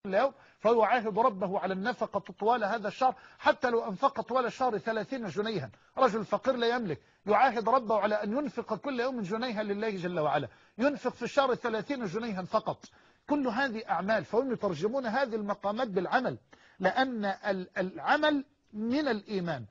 يوم، فهو يعاهد ربه على النفقة طوال هذا الشهر، حتى لو أنفق طوال الشهر 30 جنيها. رجل فقير لا يملك يعاهد ربه على أن ينفق كل يوم جنيها لله جل وعلا، ينفق في الشهر 30 جنيها فقط. كل هذه أعمال، فهم يترجمون هذه المقامات بالعمل، لأن العمل من الإيمان،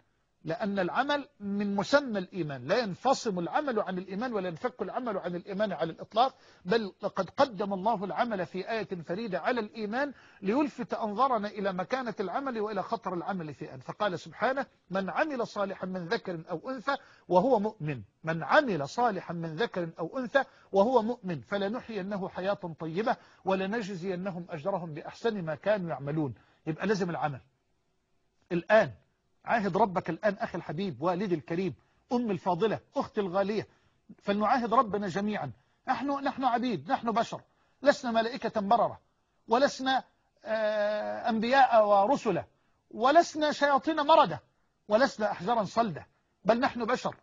لأن العمل من مسمى الإيمان، لا ينفصم العمل عن الإيمان ولا ينفك العمل عن الإيمان على الإطلاق، بل لقد قدم الله العمل في آية فريدة على الإيمان ليلفت أنظارنا إلى مكانة العمل وإلى خطر العمل في أن، فقال سبحانه: من عمل صالحا من ذكر أو أنثى وهو مؤمن، من عمل صالحا من ذكر أو أنثى وهو مؤمن فلنحيينه حياة طيبة ولنجزينهم أجرهم بأحسن ما كانوا يعملون. يبقى لازم العمل الآن. عاهد ربك الآن أخي الحبيب، والدي الكريم، أم الفاضلة، أختي الغالية، فلنعاهد ربنا جميعا. نحن عبيد، نحن بشر، لسنا ملائكة بررة، ولسنا أنبياء ورسلا، ولسنا شياطين مردة، ولسنا أحجارا صلدة، بل نحن بشر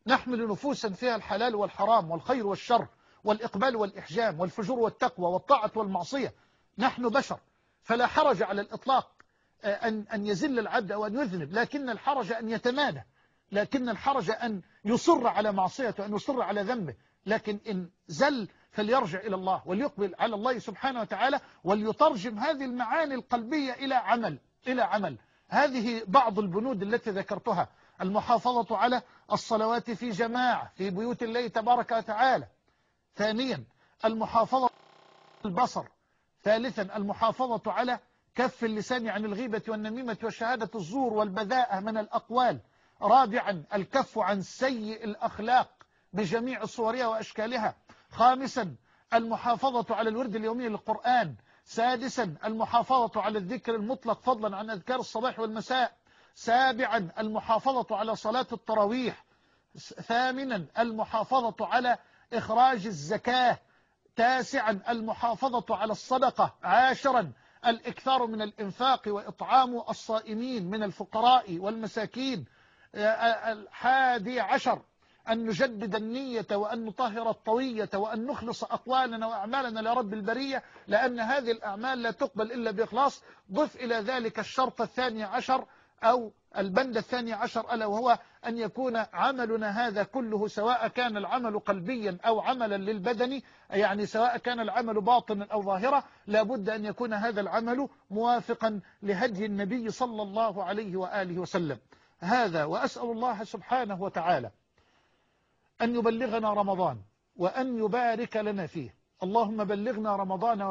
نحمل نفوسا فيها الحلال والحرام والخير والشر والإقبال والإحجام والفجور والتقوى والطاعة والمعصية. نحن بشر، فلا حرج على الإطلاق أن يزل العبد أو أن يذنب، لكن الحرج أن يتمادى، لكن الحرج أن يصر على معصيته، أن يصر على ذنبه. لكن إن زل فليرجع إلى الله وليقبل على الله سبحانه وتعالى، وليترجم هذه المعاني القلبية إلى عمل. هذه بعض البنود التي ذكرتها: المحافظة على الصلوات في جماعة في بيوت الله تبارك وتعالى. ثانيا المحافظة على البصر. ثالثا المحافظة على كف اللسان عن الغيبة والنميمة وشهادة الزور والبذاءة من الأقوال. رابعا الكف عن سيء الأخلاق بجميع صورها وأشكالها. خامسا المحافظة على الورد اليومي للقرآن. سادسا المحافظة على الذكر المطلق فضلا عن أذكار الصباح والمساء. سابعا المحافظة على صلاة التراويح. ثامنا المحافظة على إخراج الزكاة. تاسعا المحافظة على الصدقة. عاشرا الإكثار من الإنفاق وإطعام الصائمين من الفقراء والمساكين. 11 أن نجدد النية وأن نطهر الطوية وأن نخلص أقوالنا وأعمالنا لرب البرية، لأن هذه الأعمال لا تقبل إلا بإخلاص. ضف إلى ذلك الشرط 12 أو البند 12، ألا وهو أن يكون عملنا هذا كله، سواء كان العمل قلبيا أو عملا للبدن، يعني سواء كان العمل باطنا أو ظاهرة، لابد أن يكون هذا العمل موافقا لهدي النبي صلى الله عليه وآله وسلم. هذا، وأسأل الله سبحانه وتعالى أن يبلغنا رمضان وأن يبارك لنا فيه. اللهم بلغنا رمضان